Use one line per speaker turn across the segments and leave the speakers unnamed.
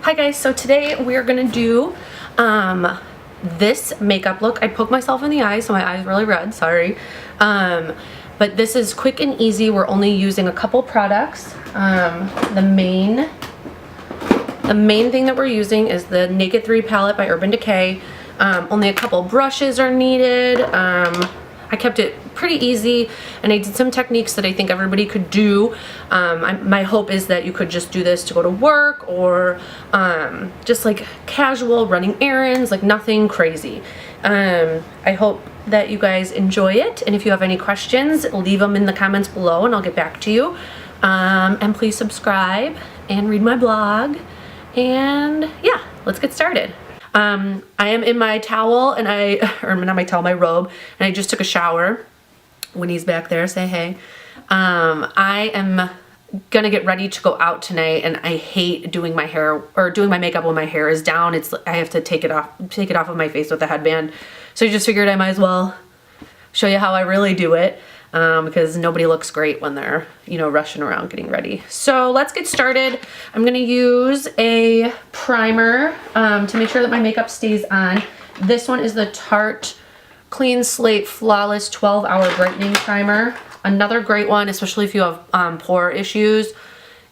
Hi guys, so today we are gonna do this makeup look. I poked myself in the eye, so my eye's really red, sorry. But this is quick and easy. We're only using a couple products. The main thing that we're using is the Naked 3 palette by Urban Decay. Only a couple brushes are needed. I kept it pretty easy, and I did some techniques that I think everybody could do. My hope is that you could just do this to go to work or just like casual running errands, like nothing crazy. I hope that you guys enjoy it, and if you have any questions, leave them in the comments below and I'll get back to you. And please subscribe and read my blog, and yeah, let's get started. I am in my towel and or not my towel, my robe, and I just took a shower. Winnie's back there, say hey. I am gonna get ready to go out tonight, and I hate doing my hair or doing my makeup when my hair is down. I have to take it off of my face with a headband. So I just figured I might as well show you how I really do it. Because nobody looks great when they're, rushing around getting ready. So let's get started. I'm gonna use a primer to make sure that my makeup stays on. This one is the Tarte Clean Slate Flawless 12-Hour Brightening Primer. Another great one, especially if you have pore issues,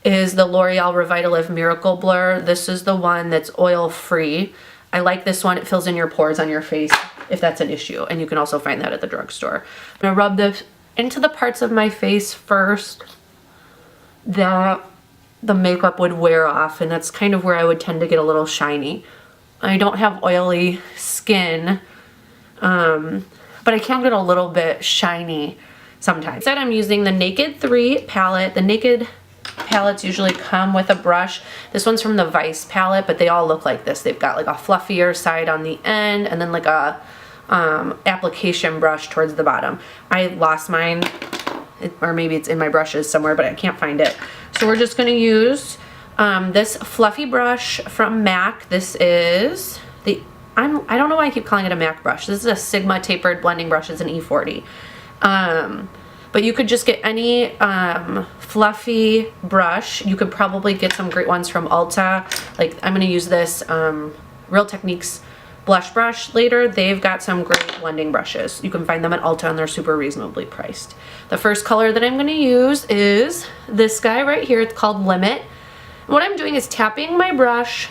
is the L'Oreal Revitalift Miracle Blur. This is the one that's oil-free. I like this one. It fills in your pores on your face if that's an issue, and you can also find that at the drugstore. I'm gonna rub this into the parts of my face first that the makeup would wear off, and that's kind of where I would tend to get a little shiny. I don't have oily skin, but I can get a little bit shiny sometimes. Instead, I'm using the Naked 3 palette. The Naked palettes usually come with a brush. This one's from the Vice palette, but they all look like this. They've got like a fluffier side on the end, and then like a application brush towards the bottom. I lost mine, or maybe it's in my brushes somewhere, but I can't find it. So we're just going to use this fluffy brush from MAC. This is the, I don't know why I keep calling it a MAC brush. This is a Sigma tapered blending brush. It's an E40. But you could just get any fluffy brush. You could probably get some great ones from Ulta. Like I'm going to use this Real Techniques blush brush later. They've got some great blending brushes. You can find them at Ulta, and they're super reasonably priced. The first color that I'm going to use is this guy right here. It's called Limit. And what I'm doing is tapping my brush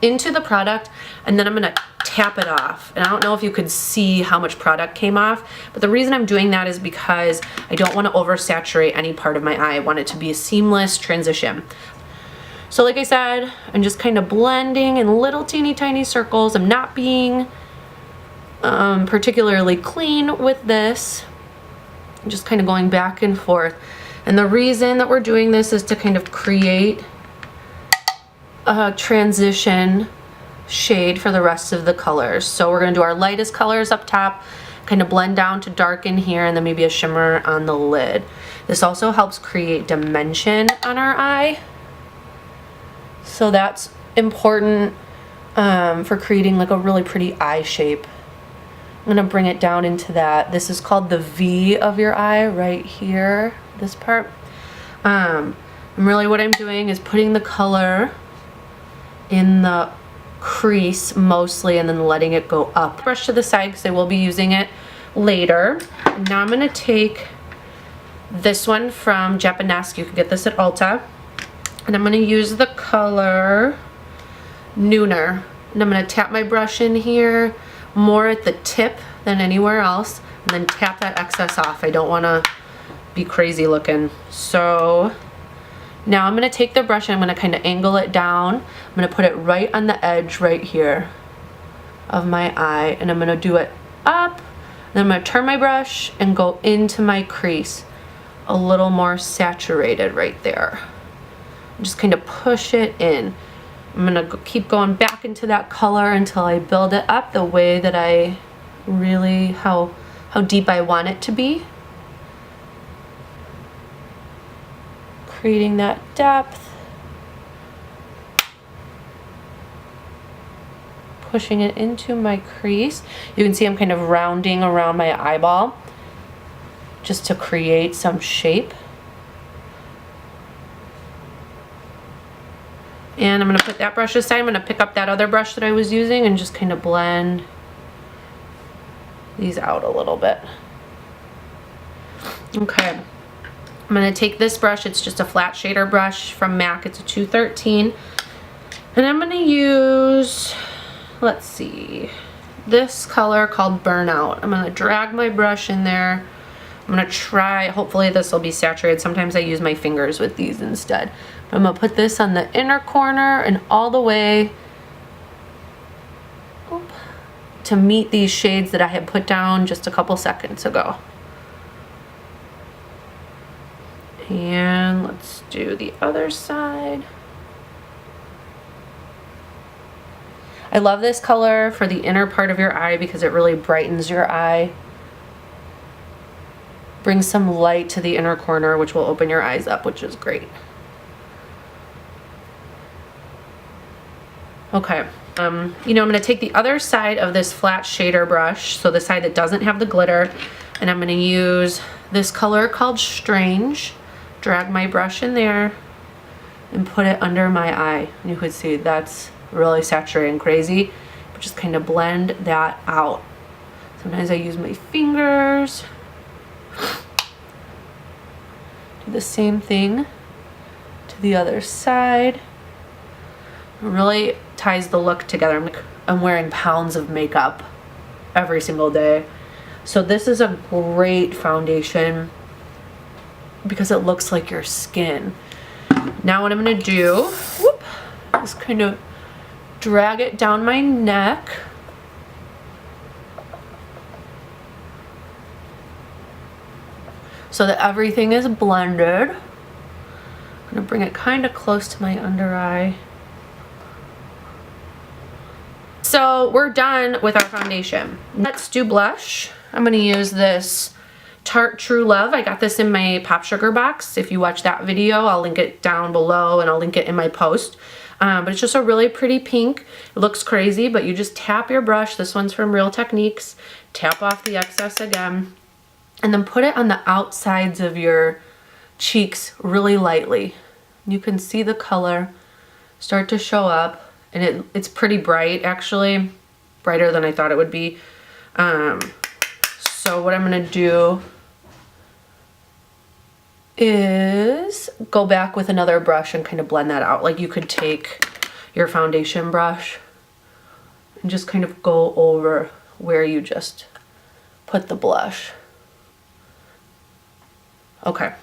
into the product, and then I'm going to tap it off. And I don't know if you could see how much product came off, but the reason I'm doing that is because I don't want to oversaturate any part of my eye. I want it to be a seamless transition. So like I said, I'm just kind of blending in little teeny tiny circles. I'm not being particularly clean with this. I'm just kind of going back and forth. And the reason that we're doing this is to kind of create a transition shade for the rest of the colors. So we're going to do our lightest colors up top, kind of blend down to darken here, and then maybe a shimmer on the lid. This also helps create dimension on our eye. So that's important for creating like a really pretty eye shape. I'm going to bring it down into that. This is called the V of your eye right here, this part. And really what I'm doing is putting the color in the crease mostly, and then letting it go up. Brush to the side because I will be using it later. And now I'm going to take this one from Japanesque. You can get this at Ulta. And I'm going to use the color Nooner. And I'm going to tap my brush in here more at the tip than anywhere else, and then tap that excess off. I don't want to be crazy looking. So now I'm going to take the brush and I'm going to kind of angle it down. I'm going to put it right on the edge right here of my eye, and I'm going to do it up. Then I'm going to turn my brush and go into my crease a little more saturated right there. Just kind of push it in. I'm going to keep going back into that color until I build it up the way that I really, how deep I want it to be. Creating that depth. Pushing it into my crease. You can see I'm kind of rounding around my eyeball just to create some shape. And I'm going to put that brush aside. I'm gonna pick up that other brush that I was using and just kind of blend these out a little bit. Okay, I'm gonna take this brush. It's just a flat shader brush from MAC. It's a 213. And I'm gonna use, let's see, this color called Burnout. I'm gonna drag my brush in there. I'm gonna try, hopefully this will be saturated. Sometimes I use my fingers with these instead. But I'm gonna put this on the inner corner and all the way to meet these shades that I had put down just a couple seconds ago. And let's do the other side. I love this color for the inner part of your eye because it really brightens your eye. Brings some light to the inner corner, which will open your eyes up, which is great. Okay, you know, I'm gonna take the other side of this flat shader brush, so the side that doesn't have the glitter, and I'm gonna use this color called Strange. Drag my brush in there and put it under my eye. And you could see that's really saturated and crazy, but just kind of blend that out. Sometimes I use my fingers. Do the same thing to the other side. It really ties the look together. I'm wearing pounds of makeup every single day. So this is a great foundation because it looks like your skin. Now what I'm gonna do, is kind of drag it down my neck. So that everything is blended. I'm gonna bring it kind of close to my under eye. So we're done with our foundation. Let's do blush. I'm gonna use this Tarte True Love. I got this in my Pop Sugar box. If you watch that video, I'll link it down below and I'll link it in my post. But it's just a really pretty pink. It looks crazy, but you just tap your brush. This one's from Real Techniques. Tap off the excess again. And then put it on the outsides of your cheeks really lightly. You can see the color start to show up. And it's pretty bright, actually. Brighter than I thought it would be. So what I'm going to do is go back with another brush and kind of blend that out. Like you could take your foundation brush and just kind of go over where you just put the blush. Okay.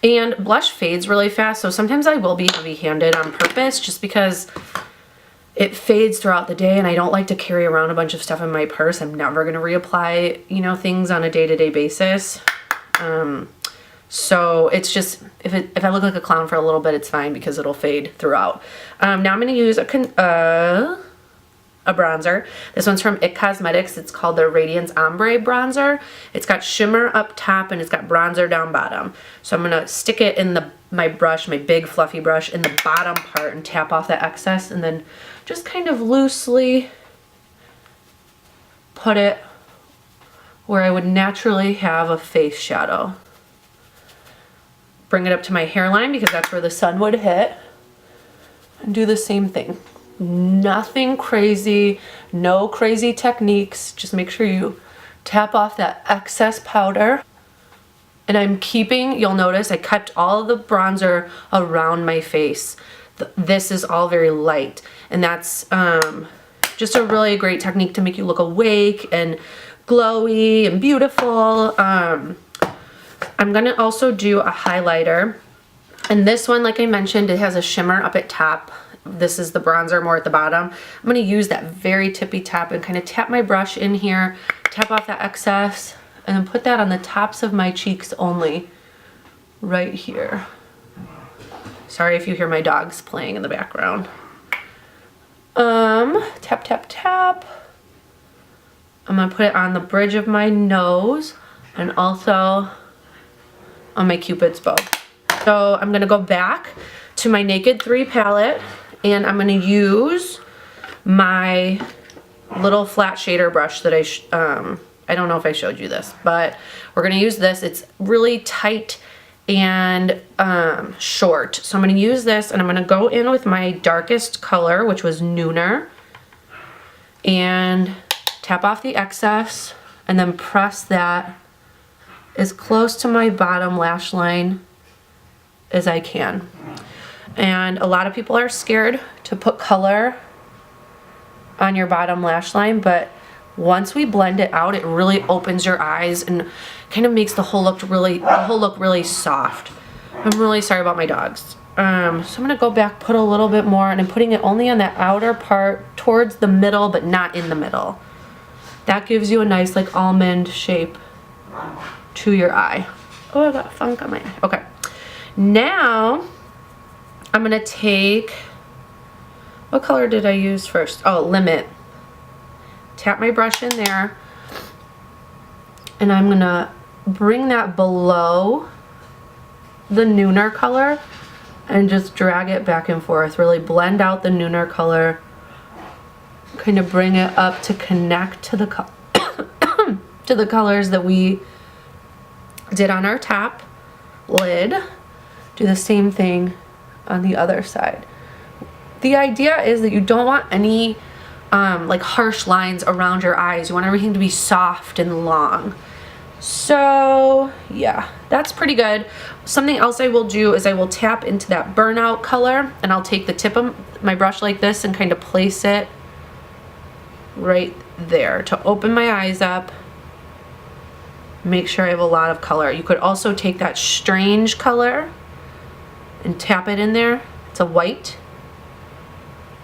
And blush fades really fast, so sometimes I will be heavy-handed on purpose just because it fades throughout the day and I don't like to carry around a bunch of stuff in my purse. I'm never going to reapply, you know, things on a day-to-day basis. So it's just, if I look like a clown for a little bit, it's fine because it'll fade throughout. Now I'm going to use a bronzer. This one's from IT Cosmetics. It's called the Radiance Ombre Bronzer. It's got shimmer up top and it's got bronzer down bottom. So I'm going to stick it in my brush, my big fluffy brush, in the bottom part and tap off the excess and then just kind of loosely put it where I would naturally have a face shadow. Bring it up to my hairline because that's where the sun would hit. And do the same thing. Nothing crazy, no crazy techniques. Just make sure you tap off that excess powder. And I'm keeping, you'll notice I kept all of the bronzer around my face. This is all very light. And that's just a really great technique to make you look awake and glowy and beautiful. I'm gonna also do a highlighter. And this one, like I mentioned, it has a shimmer up at top. This is the bronzer more at the bottom. I'm gonna use that very tippy top and kind of tap my brush in here, tap off that excess, and then put that on the tops of my cheeks only, right here. Sorry if you hear my dogs playing in the background. Tap, tap, tap. I'm gonna put it on the bridge of my nose and also on my Cupid's bow. So I'm gonna go back to my Naked 3 palette and I'm gonna use my little flat shader brush that I don't know if I showed you this, but we're gonna use this. It's really tight and short. So I'm going to use this, and I'm going to go in with my darkest color, which was Nooner, and tap off the excess, and then press that as close to my bottom lash line as I can. And a lot of people are scared to put color on your bottom lash line, but once we blend it out, it really opens your eyes and kind of makes the whole look really soft. I'm really sorry about my dogs. So I'm gonna go back, put a little bit more, and I'm putting it only on that outer part towards the middle, but not in the middle. That gives you a nice like almond shape to your eye. Oh, I got funk on my eye. Okay. Now I'm gonna take, what color did I use first? Oh, Limit. Tap my brush in there, and I'm gonna bring that below the Nooner color and just drag it back and forth. Really blend out the Nooner color, kind of bring it up to connect to the to the colors that we did on our top lid. Do the same thing on the other side. The idea is that you don't want any like harsh lines around your eyes. You want everything to be soft and long. So yeah, that's pretty good. Something else I will do is I will tap into that burnout color, and I'll take the tip of my brush like this and kind of place it right there to open my eyes up. Make sure I have a lot of color. You could also take that Strange color and tap it in there. It's a white.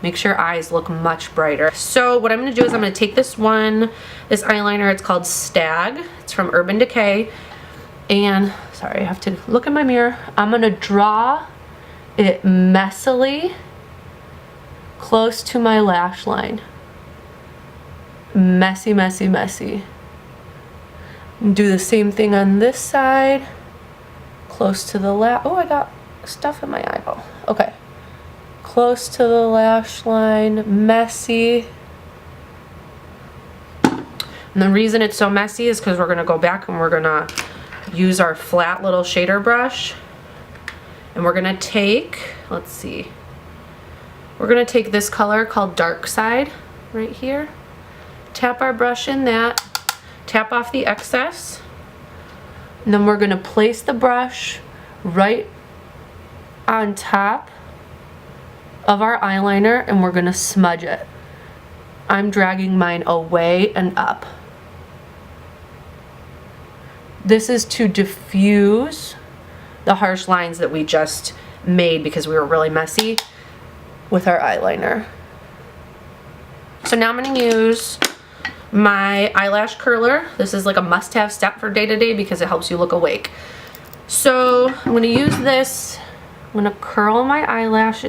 Makes your eyes look much brighter. So what I'm gonna do is I'm gonna take this eyeliner, it's called Stag. It's from Urban Decay. And, sorry, I have to look in my mirror. I'm gonna draw it messily close to my lash line. Messy, messy, messy. Do the same thing on this side. Close to the oh, I got stuff in my eyeball. Okay. Close to the lash line, messy. And the reason it's so messy is because we're gonna go back and we're gonna use our flat little shader brush. And we're gonna take, let's see, we're gonna take this color called Dark Side right here. Tap our brush in that, tap off the excess, and then we're gonna place the brush right on top of our eyeliner, and we're gonna smudge it. I'm dragging mine away and up. This is to diffuse the harsh lines that we just made because we were really messy with our eyeliner. So now I'm gonna use my eyelash curler. This is like a must-have step for day-to-day because it helps you look awake. So I'm gonna use this. I'm gonna curl my eyelash.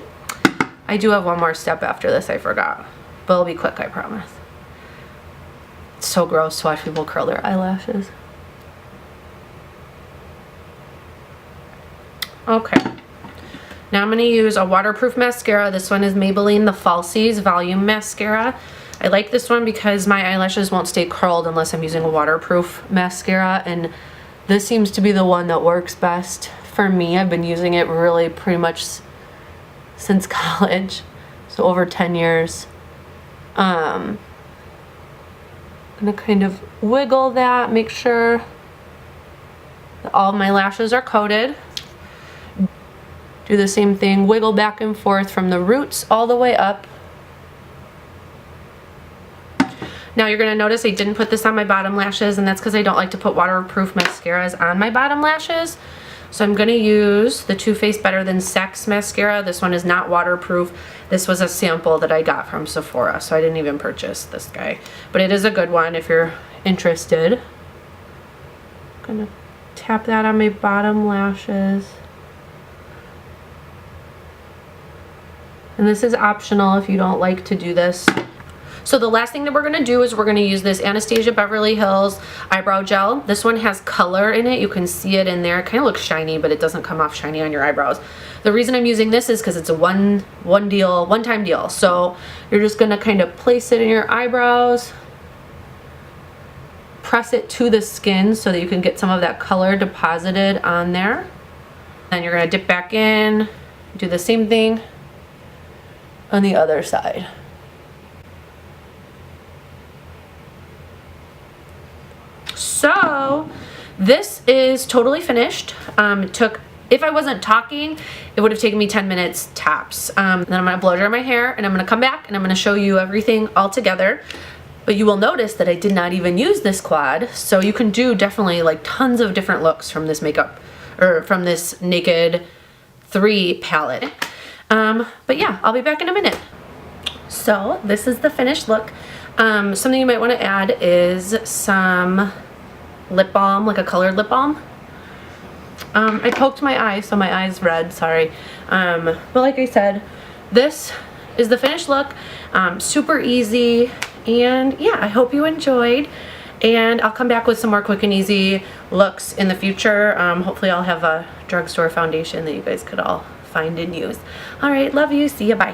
I do have one more step after this, I forgot. But it'll be quick, I promise. It's so gross to watch people curl their eyelashes. Okay. Now I'm going to use a waterproof mascara. This one is Maybelline The Falsies Volume Mascara. I like this one because my eyelashes won't stay curled unless I'm using a waterproof mascara. And this seems to be the one that works best for me. I've been using it really pretty much since college, so over 10 years. I'm gonna kind of wiggle that, make sure that all of my lashes are coated. Do the same thing, wiggle back and forth from the roots all the way up. Now you're gonna notice I didn't put this on my bottom lashes, and that's because I don't like to put waterproof mascaras on my bottom lashes. So I'm gonna use the Too Faced Better Than Sex mascara. This one is not waterproof. This was a sample that I got from Sephora, so I didn't even purchase this guy. But it is a good one if you're interested. I'm gonna tap that on my bottom lashes. And this is optional if you don't like to do this. So the last thing that we're gonna do is we're gonna use this Anastasia Beverly Hills eyebrow gel. This one has color in it. You can see it in there. It kind of looks shiny, but it doesn't come off shiny on your eyebrows. The reason I'm using this is because it's a one-time deal. So you're just gonna kind of place it in your eyebrows, press it to the skin so that you can get some of that color deposited on there. Then you're gonna dip back in, do the same thing on the other side. So this is totally finished. It took, if I wasn't talking, it would have taken me 10 minutes tops. Then I'm gonna blow dry my hair and I'm gonna come back and I'm gonna show you everything all together. But you will notice that I did not even use this quad. So you can do definitely like tons of different looks from this makeup, or from this Naked 3 palette. But yeah, I'll be back in a minute. So this is the finished look. Something you might want to add is some lip balm, like a colored lip balm. I poked my eye, so my eye's red, sorry. But like I said, this is the finished look. Super easy, and yeah, I hope you enjoyed. And I'll come back with some more quick and easy looks in the future. Hopefully I'll have a drugstore foundation that you guys could all find and use. All right, love you, see ya, bye.